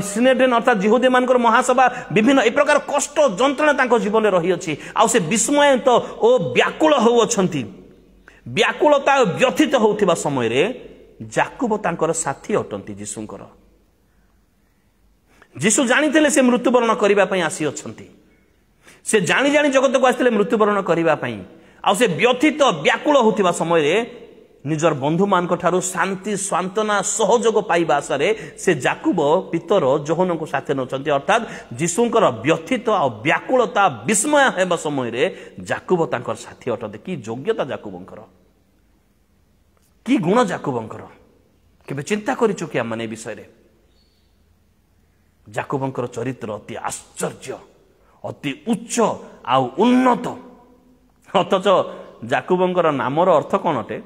सिनेड्रेन अर्थात जिहुदी मान महासभा विभिन्न ए प्रकार कष्ट जंत्रणा तांको जीवन में रही अछि आ से विस्मयित ओ व्याकुल हो अछंती व्याकुलता व्यथित होउथिबा समय रे याकूब तांकर साथी अटंती जीशुंकर जीशु जानिथिले से मृत्युवरण करिबा पई आसी अछंती से जानी जानी जगत को आसिले मृत्युवरण करिबा पई आ से व्यथित व्याकुल होउथिबा समय रे निजर बंधु मान ठारू शांति सांत्वना सहयोग पाइबा आशारे से याकूब पितर जोहन को साथे नौचंती अर्थात जीशुंकर व्यथित आ व्याकुलता विस्मय हेबा समय रे याकूब तांकर साथी अटते कि योग्यता याकूबंकर कि गुण याकूबंकर केबे चिंता करिचो कि माने विषय रे याकूबंकर चरित्र अति आश्चर्य अति उच्च आ उन्नत अथच याकूबंकर नामर अर्थ कौन अटे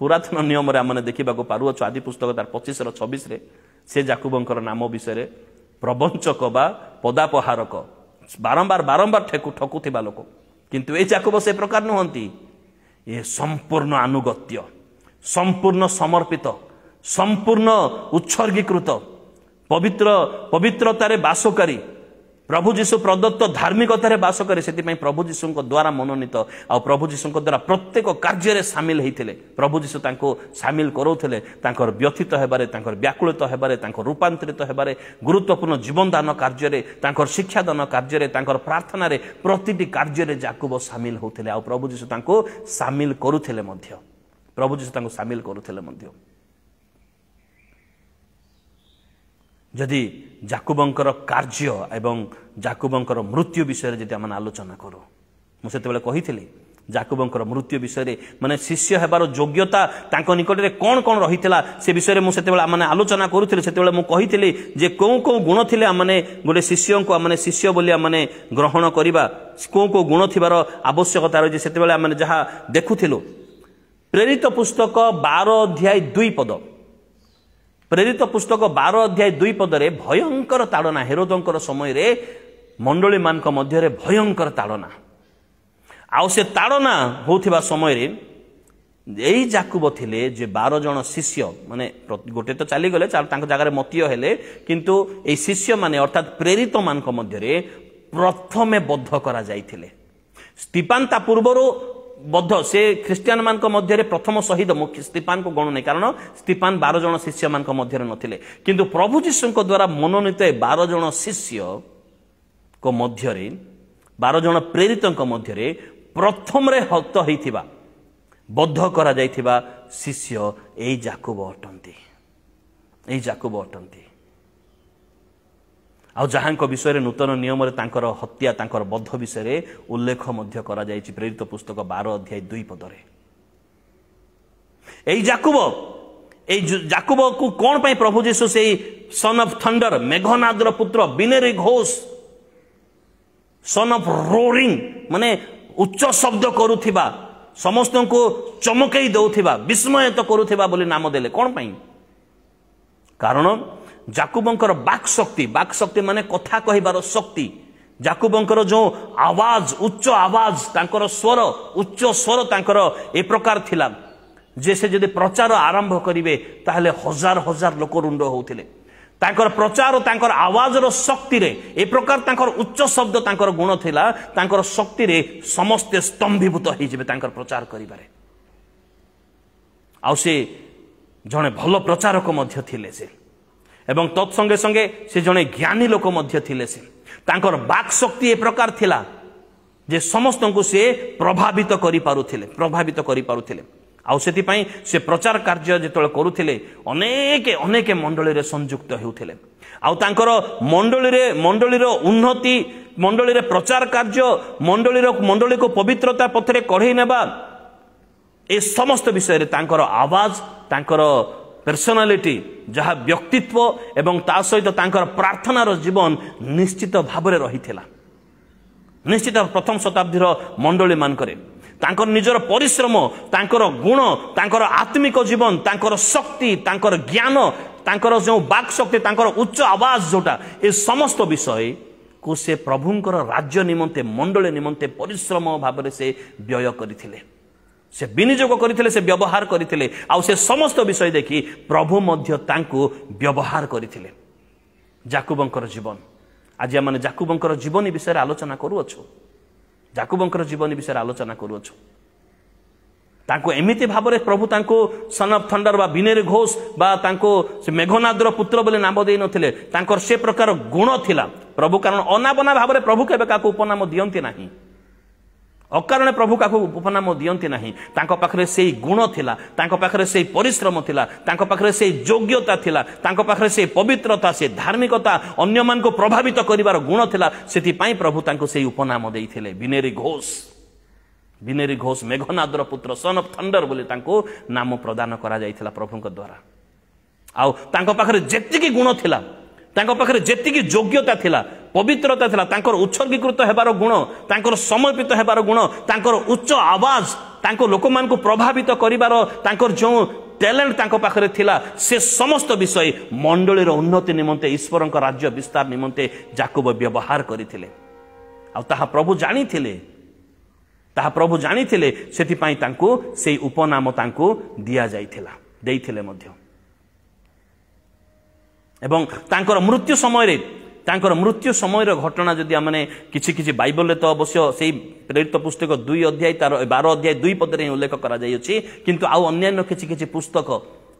पुरातन नियम रे आमने देखा पारुछ आदि पुस्तक तार 25-26 रे से याकूबंकर नाम विषय रे प्रवंचक बा पदापहारक बारंबार ठकुथिबा लोक किंतु ए याकूब से प्रकार नुहंती ये संपूर्ण अनुगत्य संपूर्ण समर्पित संपूर्ण उत्सर्गीकृत पवित्रतारे बासकारी प्रभु जीशु प्रदत्त धार्मिकतार बास करे से प्रभु जीशु द्वारा मनोनीत आ प्रभु जीशु द्वारा प्रत्येक कार्य सामिल होते प्रभु जीशु सामिल करोले व्यथित हेबारे व्याकुलित हेबारे रूपांतरित हेबारे गुरुत्वपूर्ण जीवन दान कार्य शिक्षादान कार्य प्रार्थना प्रतिटी कार्य याकूब सामिल होते आ प्रभु जीशु सामिल करुले प्रभु जीशु सामिल करुले जदि याकूबंकर कार्य एवं याकूबंकर मृत्यु विषय जदि आम आलोचना करूँ मुझे कही याकूबंकर मृत्यु विषय माने शिष्य हेबार योग्यता तांको निकट में कौन कौन रही से विषय में मुझे आमने आलोचना करूँ से मुझे जे कौ कौ गुण थे आमने गोटे शिष्य को आमने शिष्य बोली आमने ग्रहण करवा कौ कौ गुण थिबार आवश्यकता रही से आमने जहाँ देखुलु प्रेरित पुस्तक 12:2 प्रेरित पुस्तक 12:2 पदरे भयंकर ताड़ना हेरोदंकर समय रे मंडली मान मध्य भयंकर ताड़ना आउ से ताड़ना होथिबा समय रे यही याकूब थिले जे 12 जन शिष्य माने गोटे तो चली गले जगह मतीय हेले किंतु ए शिष्य माने अर्थात प्रेरित मान मध्य प्रथमे बद्ध करा जाइथिले स्तिफान ता पूर्वरो बद्ध से ख्रिस्टियान मान मध्य प्रथम शहीद मुख्य स्तिफान को गणु नहीं कारण स्तिफान 12 जन शिष्य मान मध्य नथिले किंतु प्रभु जीशु द्वारा मनोनीत 12 जन शिष्य को मध्य 12 जन प्रेरित मध्य प्रथम रे हत होइथिबा बद्ध करा जाइथिबा शिष्य एई याकूब अटंती आ जहाँ विषय नूतन नियम हत्या बद्ध विषय उल्लेख करा जायछि प्रेरित पुस्तक 12:2 पदरे याकूब को कौन पाई प्रभु जीशु से सन ऑफ थंडर मेघनादर पुत्र बिनेरी घोष सन ऑफ रोरिंग माने उच्च शब्द करुथिबा समस्त को चमकई दउथिबा विस्मयित करुथिबा बोली नाम देले कौन पाई कारण याकूबंकर बाक शक्ति माने कथा कहिबार शक्ति याकूबंकर जो आवाज उच्च आवाज तांकर स्वर उच्च स्वर तांकर ए प्रकार थिला जे से जदि प्रचार आरंभ करिवे ताहले हजार हजार लोक रुंड होउथिले तांकर प्रचार तांकर आवाज रो शक्ति रे ए प्रकार तांकर उच्च शब्द तांकर गुण थिला तांकर शक्ति रे समस्त स्तंभीभूत होई जेबे तांकर प्रचार करिबारे आ से जने भलो प्रचारक मध्य थिले से एवं तत्संगे संगे से जने ज्ञानी लोक मध्य थिले से तांकर बाक शक्ति ए प्रकार थिला जे समस्त को से प्रभावित करि पारुथिले आउ सेति पई से प्रचार कार्य जेतले करुथिले अनेक मंडली रे संयुक्त हेउथिले आउ तांकर मंडली रो उन्नति मंडली रे प्रचार कार्य मंडली को पवित्रता पथरे कढै नेबा ए समस्त विषय रे तांकर आवाज तांकर पर्सनालिटी जहाँ व्यक्तित्व एवं ता सहित तांकर प्रार्थनार जीवन निश्चित भाव में रही निश्चित प्रथम शताब्दी मंडली मानकरे तांकर निजर परिश्रम तांकर गुण तांकर आत्मिक जीवन तांकर शक्ति तांकर ज्ञान तांकर जो बाक शक्ति तांकर उच्च आवाज जोटा ए समस्त विषय को से प्रभुंकर राज्य निमंते मंडली निमंते परिश्रम भाव से व्यय करथिले से विनियोग करथिले से व्यवहार करथिले आ से समस्त विषय देखि प्रभु मध्य तांको व्यवहार करथिले जाकुबंकर जीवन आज आम जाकुबंकर जीवन विषय आलोचना करूअछु जाकुबंकर जीवन विषय आलोचना करूअछु तांको एमिति भाबरे प्रभु तांको सन ऑफ थंडर बा बिनेर घोष बा तांको से मेघनादर पुत्र बोले नाम देई नथिले तांकर से प्रकार गुण थिला प्रभु कारण अनाबना भाबरे प्रभु केबे काको उपनाम दियंती नाही अकारण प्रभु काको उपनाम दियंती नाही तांको पाखरे सेई गुण थिला तांको पाखरे सेई परिश्रम थिला तांको पाखरे सेई योग्यता थिला तांको पाखरे सेई पवित्रता से धार्मिकता अन्य मान को प्रभावित करिवार गुण थिला सेति पई प्रभु तांको सेई उपनाम देइथिले बिनेरी घोष मेघनादर पुत्र सन ऑफ थंडर बोले तांको नाम प्रदान करा जाइथिला प्रभुଙ୍କ द्वारा आउ तांको पाखरे जेतिकी गुण थिला तांको पाखरे जेतिकी योग्यता थिला पवित्रता थिला तांकर उत्सर्गीकृत हेबार गुण तांकर समर्पित हेबार गुण तांकर उच्च आवाज तांको लोकमान को प्रभावित करिवार तांकर जो टैलेंट तांको पाखरे थिला से समस्त विषय मंडलीर उन्नति निमंते ईश्वरଙ୍କ राज्य विस्तार निमंते जाकुब व्यवहार करिथिले आ ताहा प्रभु जानिथिले ताहा प्रभु जानिथिले सेति पई तांको सेई उपनाम तांको दिया जाइथिला देइथिले मध्य एवं तांकर मृत्यु समय घटना जदि आमने किछि किछि बाइबल रे तो अवश्य सेई प्रेरित पुस्तक 2 अध्याय तार 12 अध्याय 2 पद रे उल्लेख करा जाय अछि किंतु आउ अन्य किछि किछि पुस्तक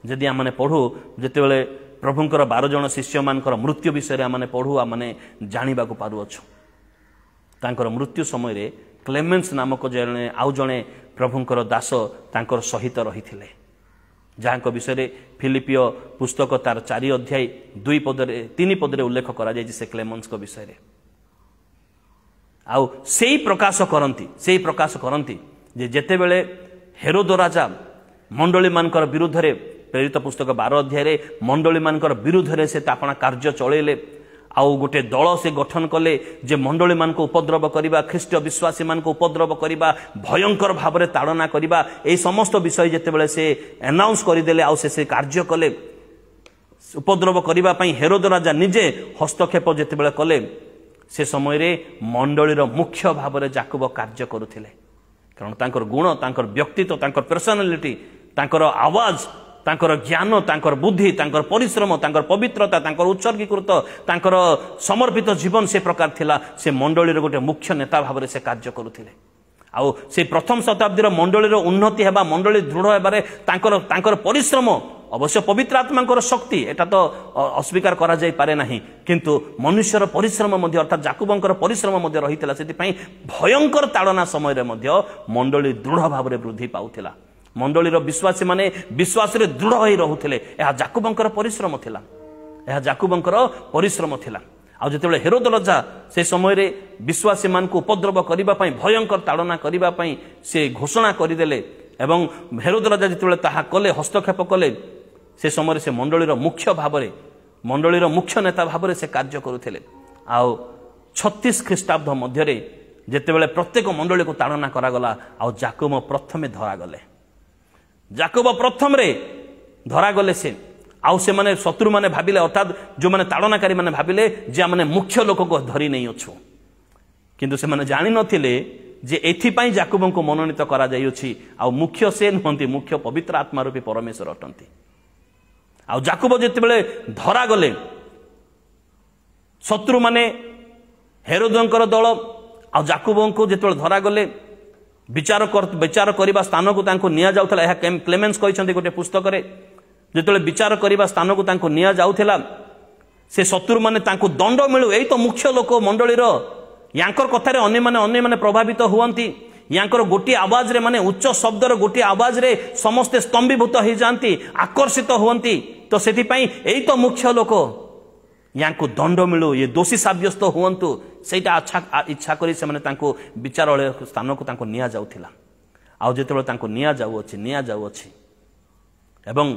जदि आमने पढु जेतेबेले प्रभुंकर 12 जन शिष्य मानकर मृत्यु विषय रे आमने पढु आमने जानिबा को पारु अछु तांकर मृत्यु समय रे क्लेमेंस नामक जने आउ जने प्रभुंकर दास तांकर सहित रहिथिले जहाँ विषय फिलिपियो पुस्तक तार 4 अध्याय 2 पदरे 3 पदरे उल्लेख करा जाय से क्लेमेंस को विषय रे आउ सेई प्रकाश करंती जे जेते बेले हेरोद राजा मंडली मानकर विरुद्ध रे प्रेरित पुस्तक 12 अध्याय रे मंडली मानकर विरुद्ध रे से आपना कार्य चलेले आउ गोटे दल से गठन कले जे मंडली मान को उपद्रव करिबा ख्रीष्ट विश्वासी मान को उपद्रव करिबा भयंकर भाव में ताड़ना करिबा ए समस्त विषय जेते बेले से अनाउंस करिदेले आउ से कार्य कले उपद्रव करिबा पई हेरोद राजा निजे हस्तक्षेप जेते बेले कले से समय रे मंडलीर मुख्य भाव में जाकुब कार्य करुथिले कारण तांकर गुण तांकर व्यक्तित्व तांकर पर्सनालिटी तांकर आवाज तांकर ज्ञान तांकर बुद्धि तांकर परिश्रम तांकर पवित्रता तांकर उत्सर्गीकृत तांकर समर्पित जीवन से प्रकार थिला से मंडलीर गोटे मुख्य नेता भाव में से कार्य करुथिले आउ से प्रथम शताब्दीर मंडलीर उन्नति हेबा मंडली दृढ़ हेबारे तांकर तांकर परिश्रम अवश्य पवित्र आत्मांकर शक्ति एटा तो अस्वीकार करा जाय पारे नाही किंतु मनुष्यर परिश्रम मध्य अर्थात जाकुबंकर परिश्रम मध्य रहितला सेति पई भयंकर ताड़ना समय रे मध्य मंडली दृढ़ भाव में वृद्धि पाउथिला मंडलीर विश्वासी माने विश्वास रे दृढ़ होई रहुथिले एहा जाकुबंकर परिश्रम थिला आ जेतेबेले हेरोद राजा से समय रे विश्वासी मान को उपद्रव करिबा पई भयंकर ताड़ना करिबा पई से घोषणा करिदेले एवं हेरोद राजा जेतेबेले ताहा कले हस्तक्षेप कले से समय से मंडलीर मुख्य भाव में मंडलीर मुख्य नेता भाव में से कार्य करुथिले आउ 36 ख्रीष्टाब्द मध्य रे जेतेबेले प्रत्येक मंडली को ताड़ना करागला आउ जाकुब प्रथमे धरा गले जाकुब प्रथम रे धरा गले से आउ से माने शत्रु माने भाबिले अर्थात जो माने ताड़नाकारी माने भाबिले जे माने मुख्य लोक को धरी नहीं अछु किंतु से माने जानि नथिले जे एथि पई जाकुब को मनोनीत करा जाई अछि आउ मुख्य से नहंती मुख्य पवित्र आत्मा रूपी परमेश्वर अटंती आउ जाकुब जेतेबेले धरा गले शत्रु माने हेरोदंकर दल आउ जाकुब को जेतेबेले धरा गले विचार करबा स्थान को तांको निया जाउथला एहा क्लेमेंस कहिसंती गोटे पुस्तक रे जेतेबेले विचार करबा स्थान को तांको निया जाउथला से शत्रु माने तांको दंड मिलु एई तो मुख्य लोक मंडलीर यांकर कथारे अन्य माने प्रभावित हुवंती यांकर गोटी आवाज रे माने उच्च शब्दर गोटी आवाज रे समस्त स्तंभीभूत हो जाती आकर्षित हुवंती तो सेति पई एई तो मुख्य लोक यांको दंड मिलु ये दोषी साब्यस्त हुवंतु सेटा इच्छा करी से माने तांको विचारालय स्थान को तांको निया जाउथिला आउ जेतेबेले तांको निया जाउअछि एवं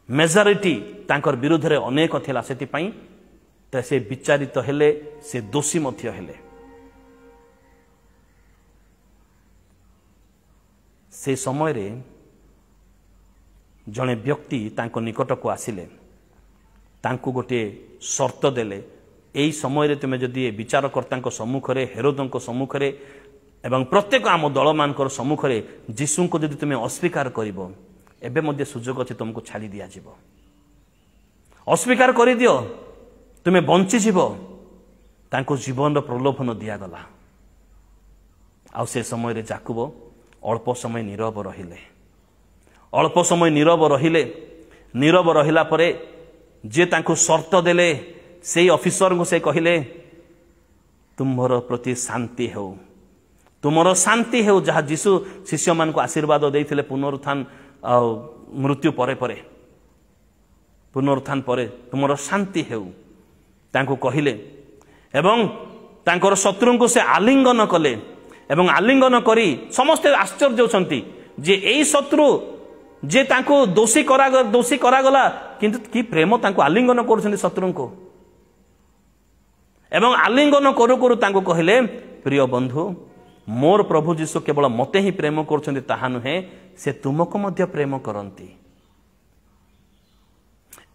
मेजॉरिटी तांकर विरुद्ध रे अनेक थिला सेति पई त से विचारित हेले से दोषी मध्य हेले से समय रे जड़े व्यक्ति तांको निकट को आसिले तांको गोटे शर्त देले एई समय रे तुमे जदि विचारकर्ता सम्मुखें हेरोदों सम्मुखें एवं प्रत्येक आम दल मान सम्मुखें जीशु को जदि तुम्हें अस्वीकार करिवो एबे मध्य सुजोग अच्छे तुमको छाड़ी दिया जीवो अस्वीकार कर दियो तुम्हें बंची जीवो तांको जीवन प्रलोभन दियागला आउ से समय रे जाकुब अल्प समय नीरव रहिले अल्प समय नीरव रहिला परे जे तांको शर्त देले से ऑफिसर को से कहले तुम्हार प्रति शांति हो तुमर शांति हो जहाँ जीशु शिष्य मान को आशीर्वाद देते पुनरुत्थान मृत्यु परे परे पुनरुत्थान परे तुमर शांति हो तांको कहले एवं तांकर शत्रु को से आलिंगन कले एवं आलिंगन करी समस्ते आश्चर्य होती जे एई शत्रु जे तांको दोषी करागला किंतु कि प्रेम तांको आलिंगन कर शत्रु को एवं आलिंगन करू करू तांको कहले प्रिय बंधु मोर प्रभु जीशु केवल मते ही प्रेम करछन्ति ताहा नुहे से तुमको मध्य प्रेम करंती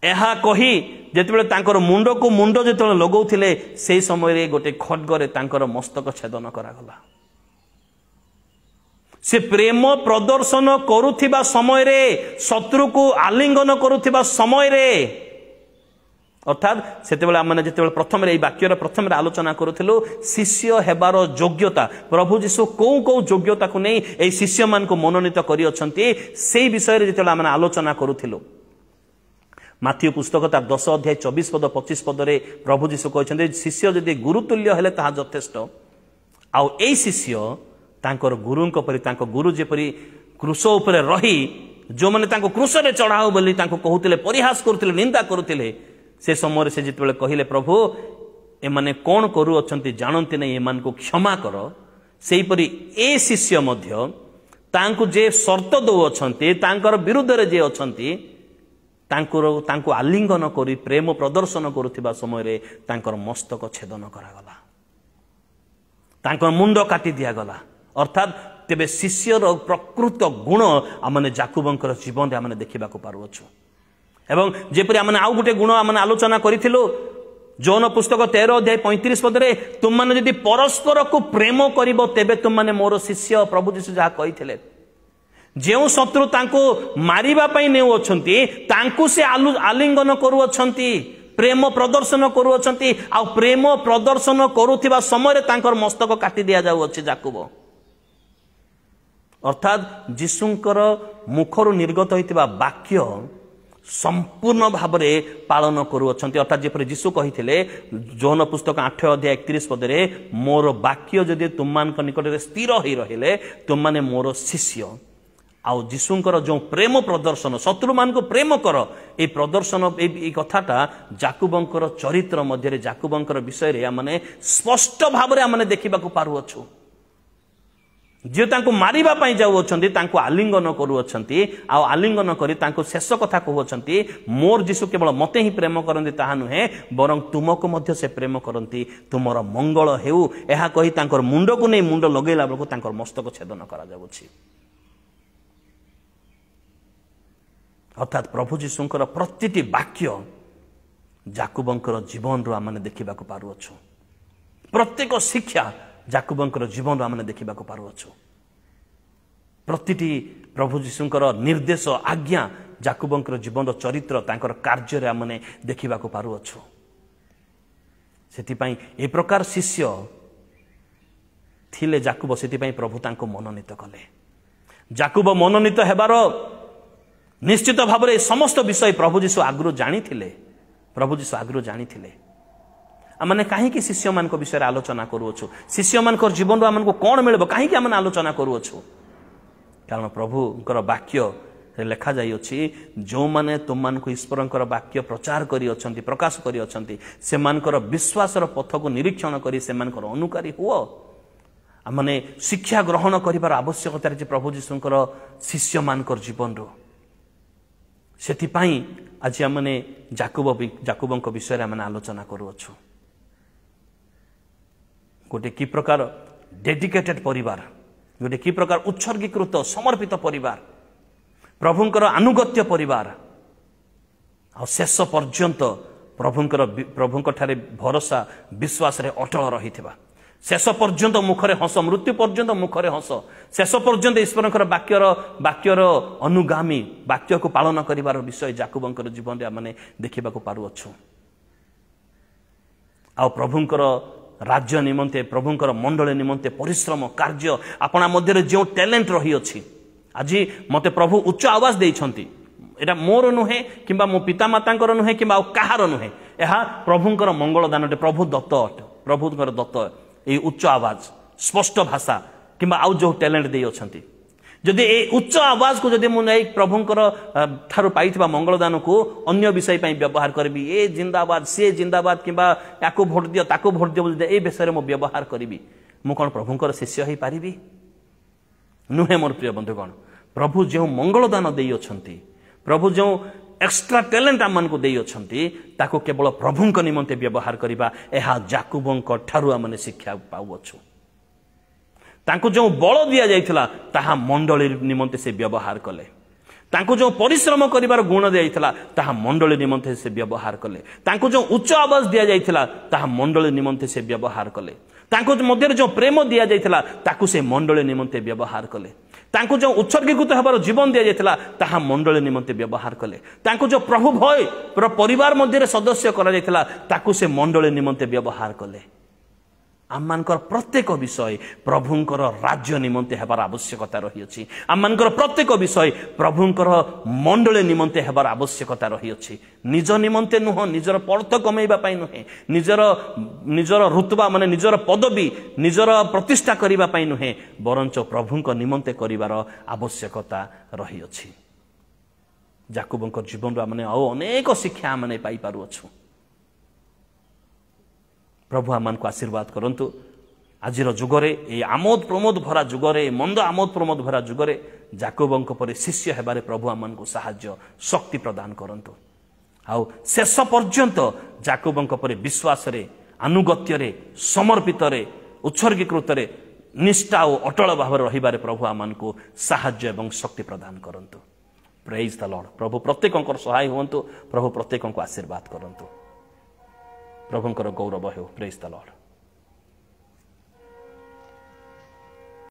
एहा कही जेतेबेले तांकर मुंड को मुंड जेतेबेले लगौथिले सेही समय रे गोटे खड्गरे तांकर मस्तक छेदन करागला से प्रेम प्रदर्शन करुथिबा समय रे शत्रु को आलिंगन करुथिबा समय रे अर्थात सेतेबेले आमने जेतेबेले प्रथम रे वाक्यर प्रथम रे आलोचना करूथिलु शिष्य हेबार योग्यता प्रभु जीशु को योग्यता को नहीं ए शिष्य मान को मनोनीत करी अछंती सेही विषय रे जेतेबेले आमने आलोचना करूथिलु माथ्यू पुस्तक तार 10 अध्याय 24 पद 25 पद रे प्रभु जीशु कहछन्ते शिष्य यदि गुरुतुल्य हेले ताहा यथेष्ट आउ ए शिष्य तांकर गुरुंक परि तांको गुरु जेपरि क्रूस उपरे रही जो माने तांको क्रूस रे चढ़ाओ बोली तांको कहूतिले परिहास करूतिले निंदा करूतिले से समय से जिते कहले प्रभु एमाने कौन करू अछंती जानते नहीं एमान को क्षमा कर सेहीपरि ए शिष्य मध्य तांको जे शर्त दो अछंती तांकर विरुद्ध रे जे अछंती तांको आलिंगन करी प्रेम प्रदर्शन करुथिबा समय रे तांकर मस्तक छेदन करागला तांकर मुंड काटी दिया गला अर्थात तेबे शिष्यर प्रकृत गुण आमने जाकुबंकर जीवन आमने देखिबा को पारु अछु एवं जेपरि आमने आउ गोटे गुण आमने आलोचना करिथिलु जौन पुस्तक 13 अध्याय 35 पद रे तुम माने यदि परस्पर को प्रेम करिवो तेबे तुम माने मोर शिष्य प्रभु जीशु जहा कहिथिले जेउ शत्रु तांको मारिबा पई नेउ अछंती तांको से आलिंगन करू अछंती प्रेम प्रदर्शन करू अछंती आ प्रेम प्रदर्शन करूथिबा समय रे तांकर मस्तक काटी दिया जाउ अछि जाकुब अर्थात जीशुंकर मुखरु निर्गत होइतिबा वाक्य संपूर्ण भाव में पालन करुअछंती अर्थात जेपरि जीशु कहिथिले जौन पुस्तक 8 अध्याय 31 पद रे मोर वाक्य जदि तुमମାନଙ୍କ निकटरे स्थिर होई रहिले तुम माने मोर शिष्य आउ जीशुंकर जो प्रेम प्रदर्शन शत्रु मान को प्रेम कर ए प्रदर्शन ए कथाटा जाकुबंकर चरित्र मध्य जाकुबंकर विषय रे माने स्पष्ट भाव में आमने देखिबा को पारु अछु जे तांको मारिबा पई जाउ अछंती तांको आलिंगन करू अछंती आ आलिंगन करी तांको शेष कथा कहू अछंती मोर जीशु केवल मते ही प्रेम करंती ताहा नुहे बरं तुमको मध्य से प्रेम करंती तुमर मंगल हेउ एहा कही तांकर मुंड को नै मुंड लगैला बेलको तांकर मस्तक छेदन करा जाउछि अर्थात प्रभु जीशुंकर प्रतिटी वाक्य जाकुबंकर जीवन रो आमने देखिबा को पारु अछु प्रत्येक शिक्षा जाकुबंकर जीवन आमने देखिबा को पारु अछु प्रतिटी प्रभु जीशुंकर निर्देश आज्ञा जाकुबंकर जीवन चरित्र तांकर कार्य रे आमने देखिबा को पारु अछु सेति पई ए प्रकार शिष्य थिले जाकुब सेति पई प्रभु तांको मनोनीत कले जाकुब मनोनीत हेबार निश्चित भाव में समस्त विषय प्रभु जीशु आगु जानी आमने कहीं शिष्य मान विषय आलोचना करूछु शिष्य मान जीवन आमको कौन मिल कहीं आम आलोचना करूछु कारण प्रभुंकर वाक्य लेखा जाइए जो माने तुम मान ईश्वर वाक्य प्रचार करी प्रकाश करी से विश्वासर पथ को निरीक्षण करी से अनुकारी हुओ आमने शिक्षा ग्रहण कर आवश्यकता प्रभु जीशुंकर शिष्य मान जीवन रो सेथिपाई आज आमने जाकुबंक विषय आमने आलोचना करूछु गोटे कि प्रकार डेडिकेटेड परिवार गोटे कि प्रकार उत्सर्गीकृत समर्पित परिवार प्रभुंकर अनुगत्य परिवार आ शेष पर्यंत प्रभुंक ठारे भरोसा विश्वास रे अटल रही शेष पर्यंत मुखरे हस मृत्यु पर्यंत मुखरे हस शेष पर्यंत ईश्वर वाक्यर अनुगामी वाक्य को पालन करिवार विषय जाकुबंकर जीवन आम देखा पारुअछु आ प्रभुंकर राज्य निमंते प्रभुंकर मंडल निमंते परिश्रम कार्य आपना मध्य जो टैलेंट रही अछि आज मते प्रभु उच्च आवाज देइछंती एटा मोर नुहे किंबा मो पितामातांकर नुहे किंबा काहार नुहे एहा प्रभुंकर मंगल दानटे प्रभु दत्त प्रभुंकर दत्त ए उच्च आवाज स्पष्ट भाषा किंबा आउ जो टैलेंट दे अछंती जदि ए उच्च आवाज को जदि मु नै प्रभुंकर थारु पाइथिबा मंगलदान को अन्य विषय पई व्यवहार करबी ए जिंदाबाद से जिंदाबाद किंबा याको भोट दियो ताको भोट दियो जदि ए विषय रे मु व्यवहार करबी मु कोन प्रभुंकर शिष्य होई पारिबी नुहे मोर प्रिय बंधुगण प्रभु जो मंगलदान देई अछंती प्रभु जो एक्स्ट्रा टैलेंट आम को देई अछंती ताको केवल प्रभुंक निमंते व्यवहार करबा एहा जाकुबंक ठारु आमने शिक्षा पाउअछु तांको जो बल दिया जाइथिला ताहा मंडली निमंते से व्यवहार कले तांको जो परिश्रम करिवार गुण दिया जाइथिला ताहा मंडली निमंते से व्यवहार कले तांको जो उच्च आवाज दिया जाइथिला ताहा मंडली निमंते से व्यवहार कले तांको मध्य जो प्रेम दिया जाइथिला ताकू से मंडली निमंते व्यवहार कले तांको जो उत्सर्गीकृत हबार जीवन दिया जाइथिला ताहा मंडली निमंते व्यवहार कले तांको जो प्रभु भय परिवार मध्य सदस्य करा जाइथिला ताकू से मंडली निमंते व्यवहार कले आममानकर प्रत्येक विषय प्रभुंकर राज्य निमंते हेबार आवश्यकता रही अछि आममानकर प्रत्येक विषय प्रभुंकर मंडली निमंते हेबार आवश्यकता रही अछि निज निमंते नुह निजर पर्थ कमेइबा पई नुहे निजर रुतबा माने निजर पदवी निजर प्रतिष्ठा करिबा पई नुहे बरंच प्रभुंक निमंते करिवार आवश्यकता रही अछि जाकुबंकर जीवन माने अनेक शिक्षा माने पाई पारु अछु प्रभु आम को आशीर्वाद करंतु आज जुगरे ये आमोद प्रमोद भरा जुगरे मंद आमोद प्रमोद भरा जुगरे जाकुबंक परे शिष्य हेबारे प्रभु आम को साहाय्य शक्ति प्रदान करंतु आउ शेष पर्यंत जाकुबंक परे विश्वास रे अनुगत्य रे समर्पित रे उत्सर्गीकृत रे निष्ठा और अटल भाव रहिबारे प्रभु आम को साहाय्य एवं शक्ति प्रदान करंतु प्रेज द लॉर्ड प्रभु प्रत्येकंकर सहाय हुंतु प्रभु प्रत्येकंको आशीर्वाद करंतु प्रभुंकर गौरव हो प्रेज द लॉर्ड।